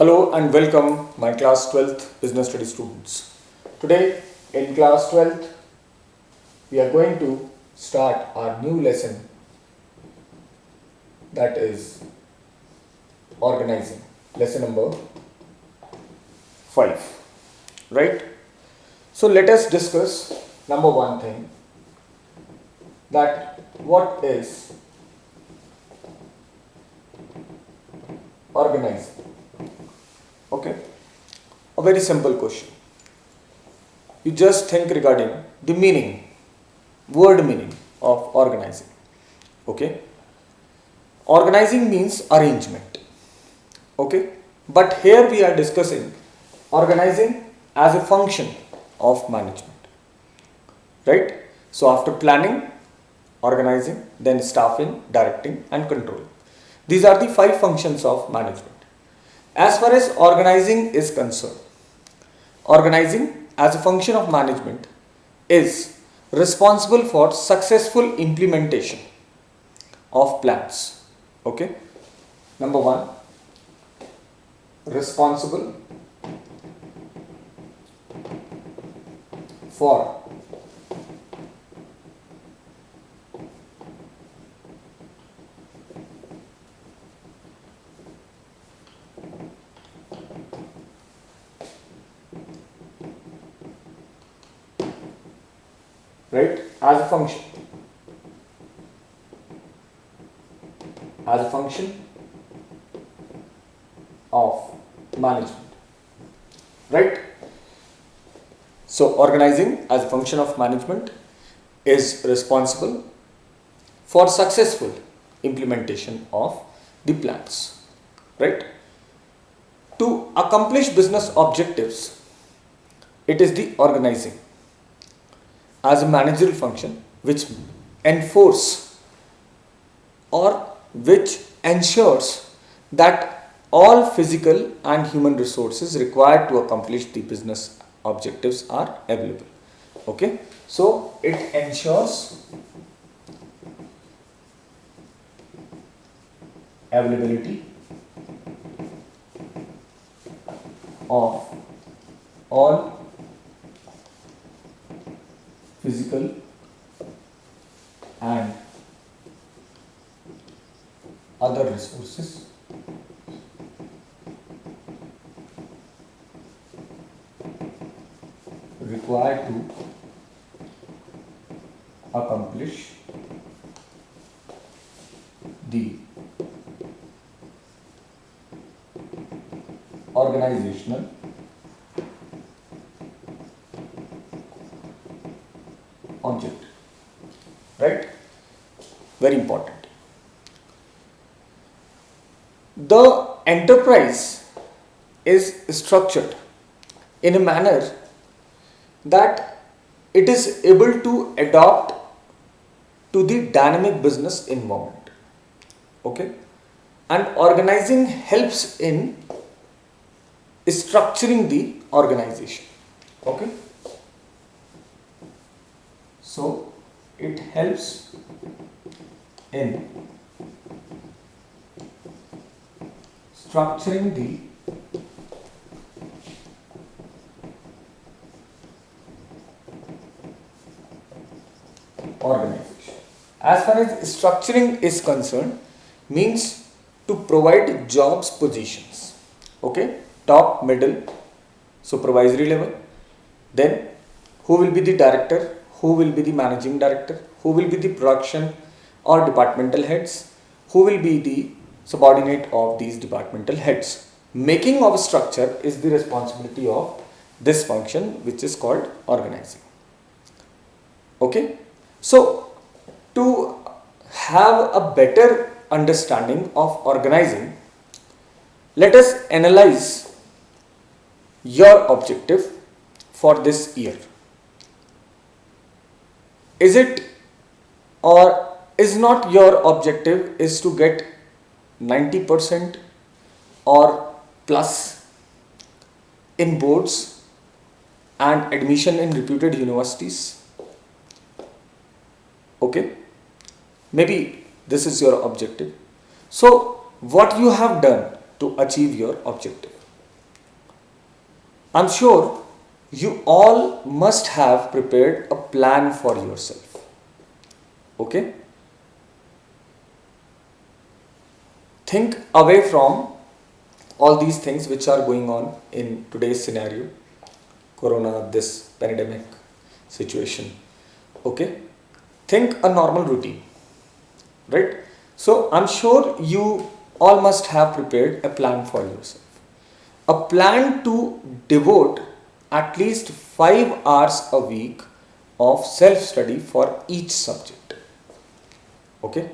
Hello and welcome my class 12th business study students. Today in class 12th we are going to start our new lesson, that is organizing, lesson number 5, right? So let us discuss number one thing, that what is organizing. Okay, a very simple question. You just think regarding the meaning, word meaning of organizing. Okay, organizing means arrangement. Okay, but here we are discussing organizing as a function of management, right? So after planning, organizing, then staffing, directing and controlling. These are the 5 functions of management. As far as organizing is concerned, organizing as a function of management is responsible for successful implementation of plans. Okay, number 1, responsible for right, as a function of management, right? So organizing as a function of management is responsible for successful implementation of the plans, right? To accomplish business objectives, it is the organizing as a managerial function which enforce or which ensures that all physical and human resources required to accomplish the business objectives are available. Okay, so it ensures availability of all physical and other resources required to accomplish the organizational object, right? Very important. The enterprise is structured in a manner that it is able to adapt to the dynamic business environment. Okay, and organizing helps in structuring the organization. Okay, so it helps in structuring the organization. As far as structuring is concerned, means to provide jobs positions. Okay, top, middle, supervisory level. Then who will be the director, who will be the managing director, who will be the production or departmental heads, who will be the subordinate of these departmental heads. Making of structure is the responsibility of this function, which is called organizing. Okay, so to have a better understanding of organizing, let us analyze your objective for this year. Is it or is not your objective is to get 90% or plus in boards and admission in reputed universities? Okay, maybe this is your objective. So what you have done to achieve your objective? I'm sure you all must have prepared a plan for yourself. Okay? Think away from all these things which are going on in today's scenario, corona, this pandemic situation. Okay? Think a normal routine, right? So I'm sure you all must have prepared a plan for yourself. A plan to devote at least 5 hours a week of self study for each subject. Okay?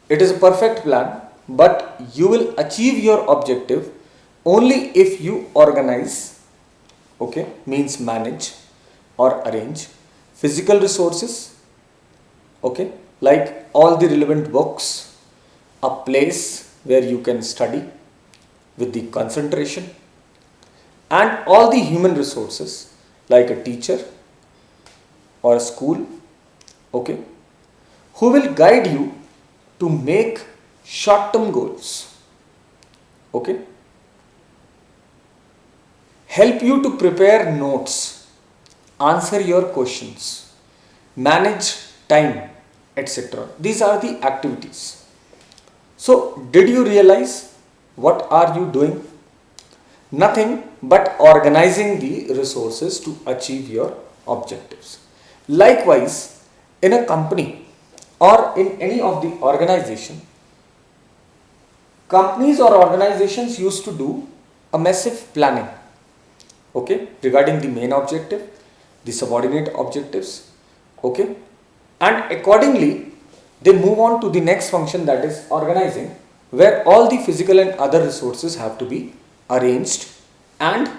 It is a perfect plan, but you will achieve your objective only if you organize, okay, means manage or arrange physical resources, okay, like all the relevant books, a place where you can study with the concentration, and all the human resources like a teacher or a school, okay, who will guide you to make short term goals, okay, help you to prepare notes, answer your questions, manage time, etc. These are the activities. So, did you realize what are you doing? Nothing but organizing the resources to achieve your objectives. Likewise, in a company or in any of the organization, companies or organizations used to do a massive planning, okay, regarding the main objective, the subordinate objectives, okay, and accordingly they move on to the next function, that is organizing, where all the physical and other resources have to be arranged and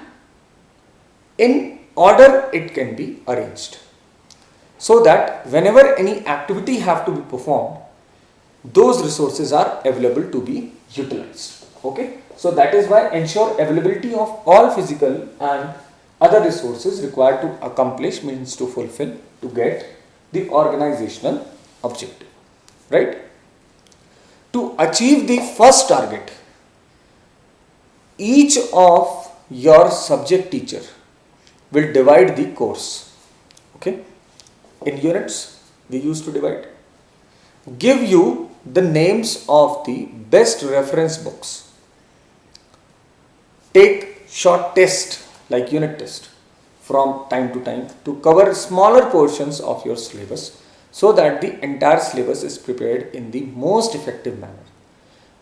in order it can be arranged, so that whenever any activity have to be performed, those resources are available to be utilized. Okay, so that is why ensure availability of all physical and other resources required to accomplish, means to fulfill, to get the organizational objective, right? To achieve the first target, each of your subject teacher will divide the course, okay, in units we used to divide, give you the names of the best reference books, take short test like unit test from time to time to cover smaller portions of your syllabus, so that the entire syllabus is prepared in the most effective manner.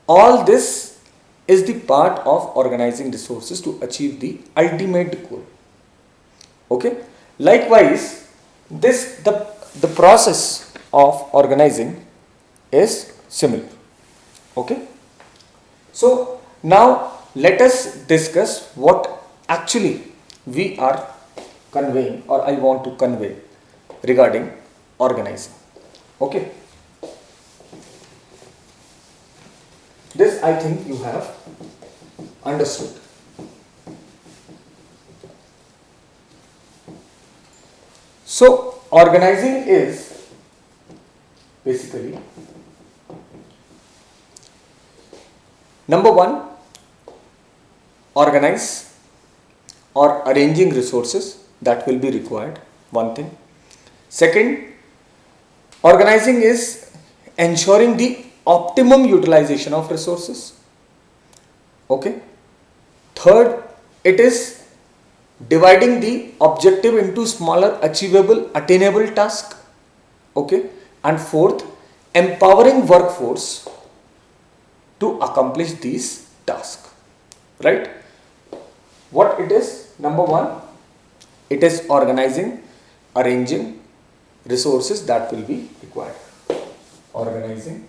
All this is the part of organizing resources to achieve the ultimate goal. Okay, likewise the process of organizing is similar. Okay, so now let us discuss what actually we are conveying, or I want to convey, regarding organizing. Okay, this I think you have understood. So organizing is basically, number one, organize or arranging resources that will be required, one thing. Second, organizing is ensuring the optimum utilization of resources. Okay. Third, it is dividing the objective into smaller achievable attainable tasks. Okay. And fourth, empowering workforce to accomplish these tasks. Right? What it is? Number one, it is organizing, arranging resources that will be required. Organizing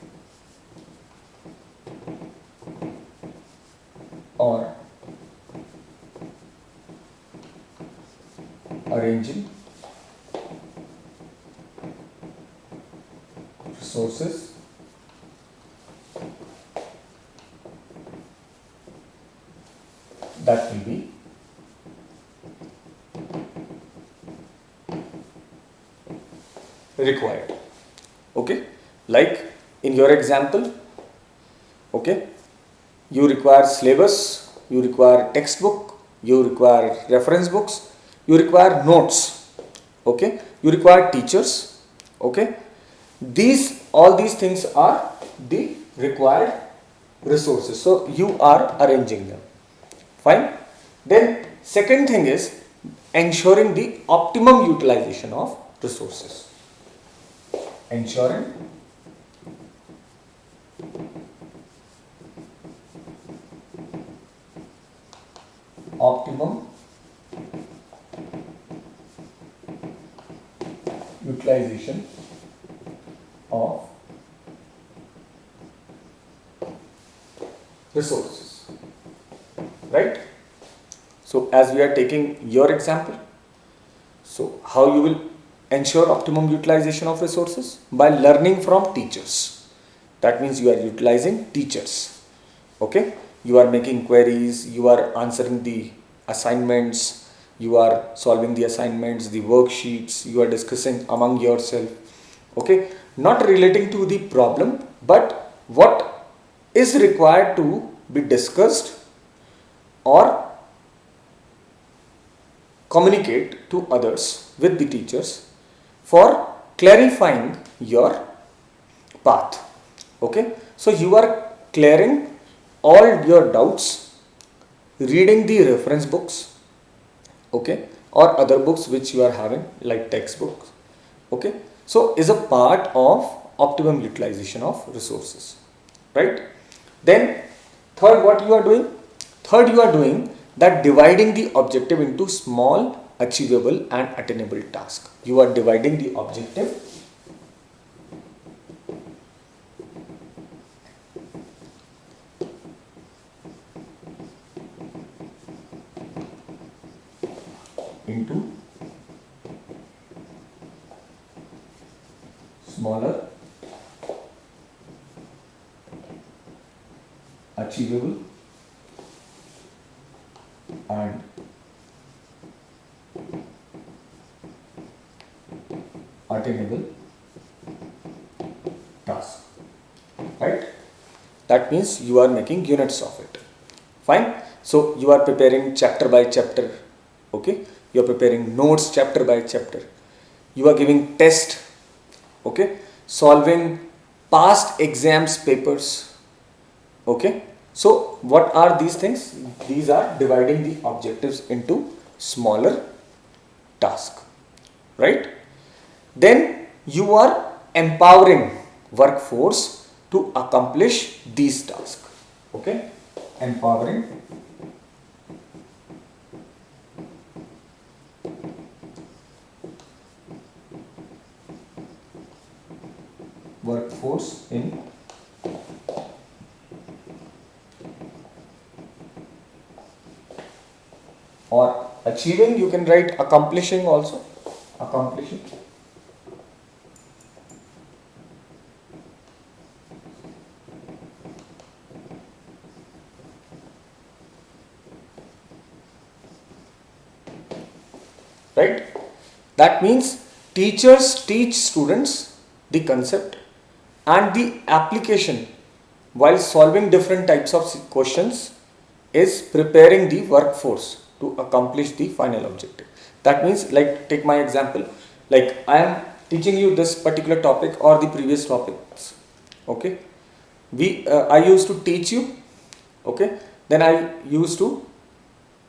or arranging resources that will be required. Okay, like in your example, okay, you require syllabus, you require textbook, you require reference books, you require notes, okay, you require teachers, okay. All these things are the required resources. So you are arranging them. Fine. Then second thing is ensuring the optimum utilization of resources. Ensuring optimum utilization of resources, right? So as we are taking your example, so how you will ensure optimum utilization of resources? By learning from teachers. That means you are utilizing teachers, okay. You are making queries, you are answering the assignments, you are solving the assignments, the worksheets, you are discussing among yourself, okay. Not relating to the problem, but what is required to be discussed or communicate to others with the teachers for clarifying your path, okay. So you are clearing all your doubts, reading the reference books, okay, or other books which you are having like textbooks, okay. So is a part of optimum utilization of resources, right? Then third, what you are doing? Third, you are doing that dividing the objective into small, achievable and attainable tasks. You are dividing the objective into smaller, achievable and attainable task, right? That means you are making units of it. Fine. So you are preparing chapter by chapter, okay. You are preparing notes chapter by chapter. You are giving test, okay, solving past exams papers, okay. So what are these things? These are dividing the objectives into smaller tasks, right? Then you are empowering workforce to accomplish these tasks, okay. Empowering workforce in or achieving, you can write accomplishing also, accomplishing, right? That means teachers teach students the concept and the application while solving different types of questions is preparing the workforce to accomplish the final objective. That means, like, take my example, like I am teaching you this particular topic or the previous topics, okay. I used to teach you, okay, then I used to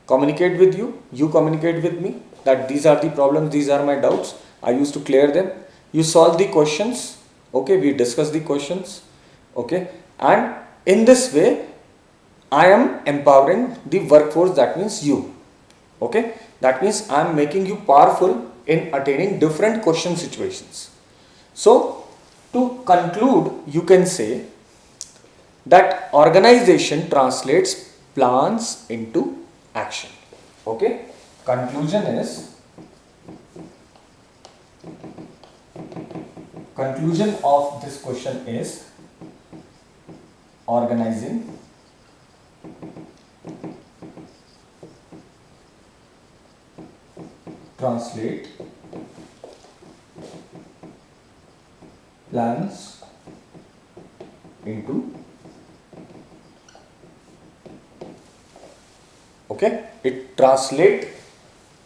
communicate with you, you communicate with me, that these are the problems, these are my doubts, I used to clear them, you solve the questions, okay, we discuss the questions, okay, and in this way I am empowering the workforce, that means you, okay. That means I am making you powerful in attaining different question situations. So to conclude, you can say that organization translates plans into action, okay. Conclusion of this question is organizing translate plans into Okay, it translate,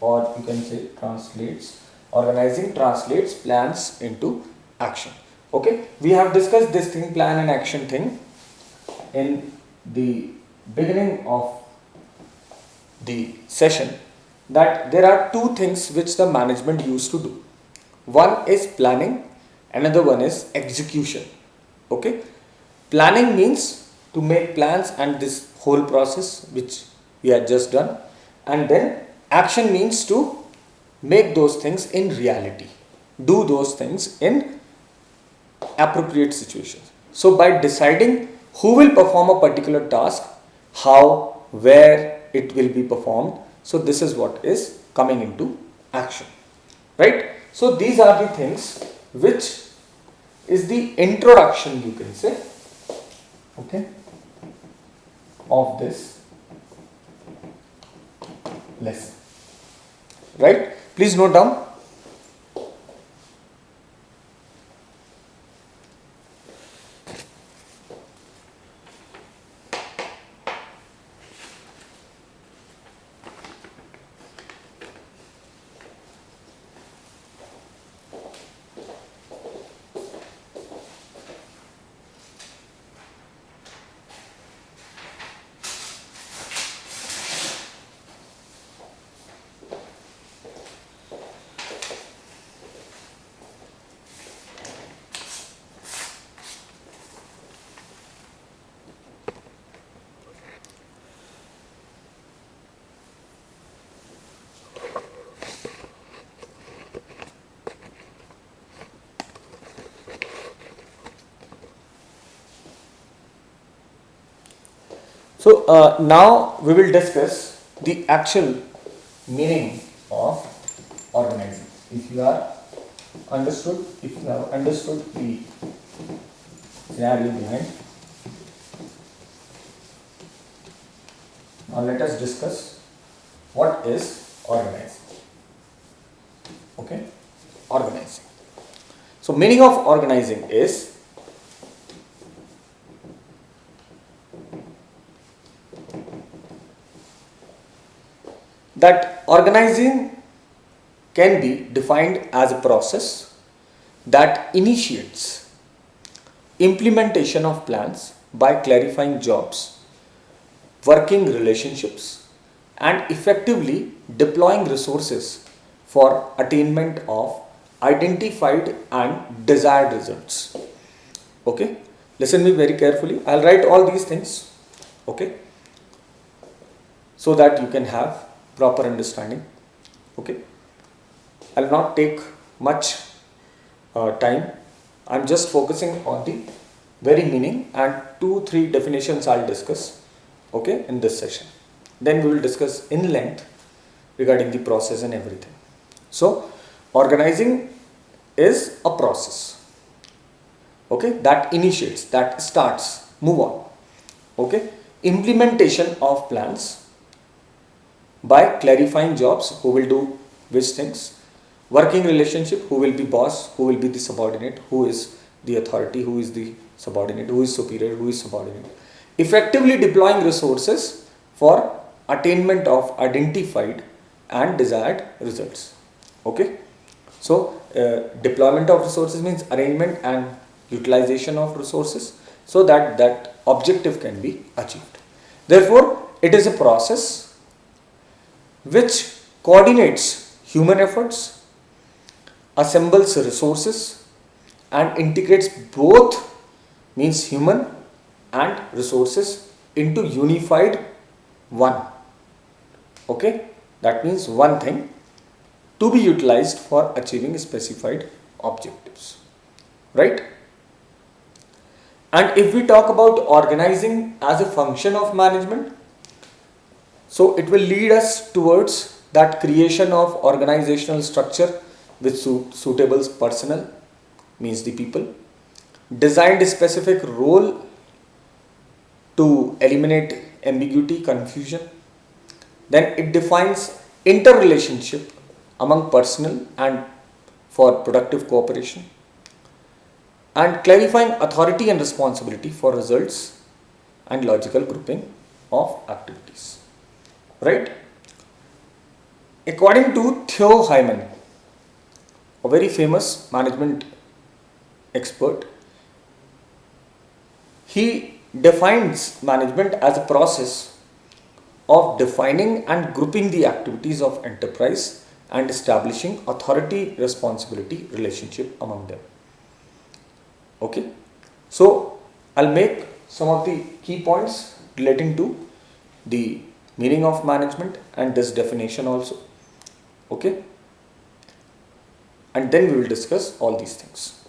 or you can say translates, organizing translates plans into action. Okay, we have discussed this thing, plan and action thing, in the beginning of the session, that there are two things which the management used to do. One is planning, another one is execution. Okay, planning means to make plans and this whole process which we had just done, and then action means to make those things in reality, do those things in appropriate situations. So by deciding who will perform a particular task, how, where it will be performed, so this is what is coming into action, right? So these are the things which is the introduction, you can say, okay, of this lesson, right? Please note down. So now we will discuss the actual meaning of organizing. If you have understood the scenario behind, now let us discuss what is organizing. Okay, organizing. So meaning of organizing is that organizing can be defined as a process that initiates implementation of plans by clarifying jobs, working relationships, and effectively deploying resources for attainment of identified and desired results. Okay, listen me very carefully. I'll write all these things, okay, so that you can have proper understanding. Okay, I'll not take much time. I'm just focusing on the very meaning, and 2-3 definitions I'll discuss, okay, in this session. Then we will discuss in length regarding the process and everything. So organizing is a process, okay, that initiates, that starts, move on. Okay, implementation of plans by clarifying jobs, who will do which things, working relationship, who will be boss, who will be the subordinate, who is the authority, who is the subordinate, who is superior, who is subordinate, effectively deploying resources for attainment of identified and desired results. Okay, so deployment of resources means arrangement and utilization of resources so that that objective can be achieved. Therefore, it is a process which coordinates human efforts, assembles resources, and integrates both, means human and resources, into unified one. Okay, that means one thing to be utilized for achieving specified objectives, right? And if we talk about organizing as a function of management, so it will lead us towards that creation of organizational structure with suitable personnel, means the people, designed a specific role to eliminate ambiguity, confusion. Then it defines interrelationship among personnel and for productive cooperation, and clarifying authority and responsibility for results and logical grouping of activities. right? According to Theo Hyman, a very famous management expert, he defines management as a process of defining and grouping the activities of enterprise and establishing authority responsibility relationship among them. Okay, so I'll make some of the key points relating to the meaning of management and this definition also. Okay, and then we will discuss all these things.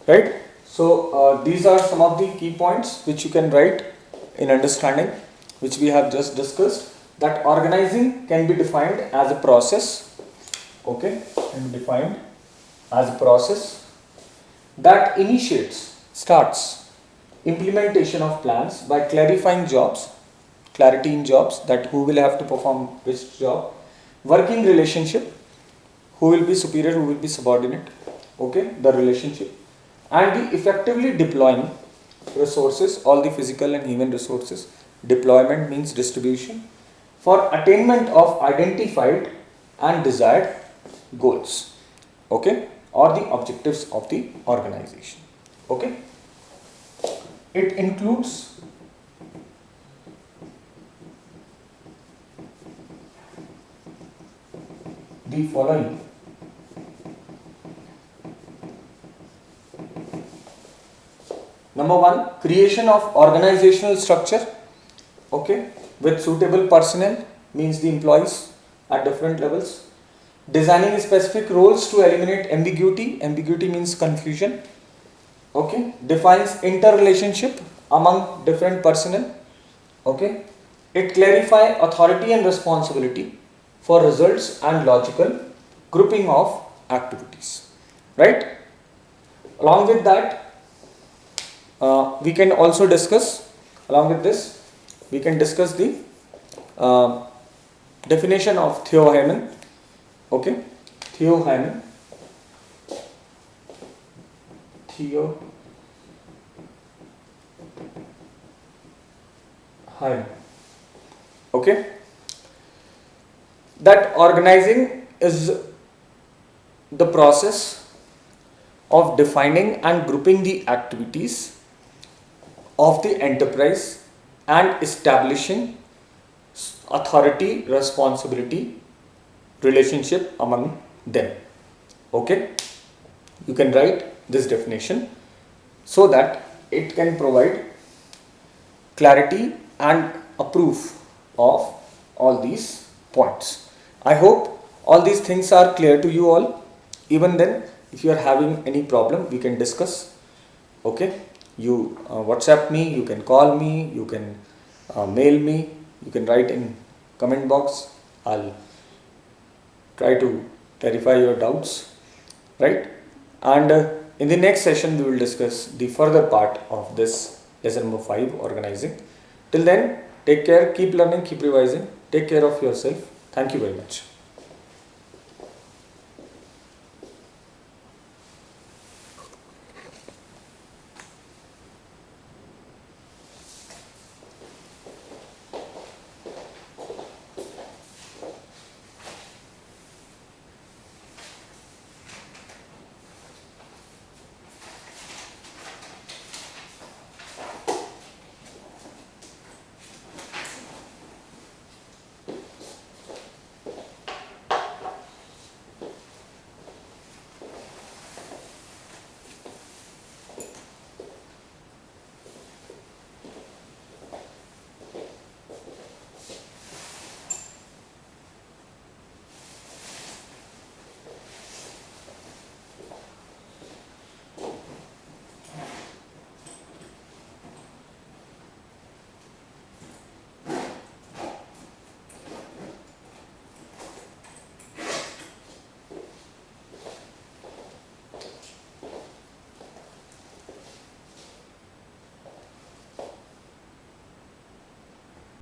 Right, so these are some of the key points which you can write in understanding, which we have just discussed, that organizing can be defined as a process. Okay, can be defined as a process that starts implementation of plans by clarifying jobs, clarity in jobs, that who will have to perform which job, working relationship, who will be superior, who will be subordinate, okay, the relationship, and the effectively deploying resources, all the physical and human resources. Deployment means distribution for attainment of identified and desired goals, okay, or the objectives of the organization. Okay, it includes the following: number one, creation of organizational structure, okay, with suitable personnel, means the employees at different levels. Designing specific roles to eliminate ambiguity, ambiguity means confusion, okay. Defines interrelationship among different personnel, okay. It clarify authority and responsibility for results and logical grouping of activities, right? Along with that, we can also discuss, along with this, we can discuss the definition of Theo Hyman. Okay, Theo Hyman. Theo Hyman. Okay, that organizing is the process of defining and grouping the activities of the enterprise and establishing authority, responsibility, relationship among them. Okay, you can write this definition so that it can provide clarity and a proof of all these points. I hope all these things are clear to you all. Even then, if you are having any problem, we can discuss. Okay, you WhatsApp me, you can call me, you can mail me, you can write in comment box. I'll try to clarify your doubts, right? And in the next session, we will discuss the further part of this lesson number 5, organizing. Till then, take care, keep learning, keep revising, take care of yourself. Thank you very much.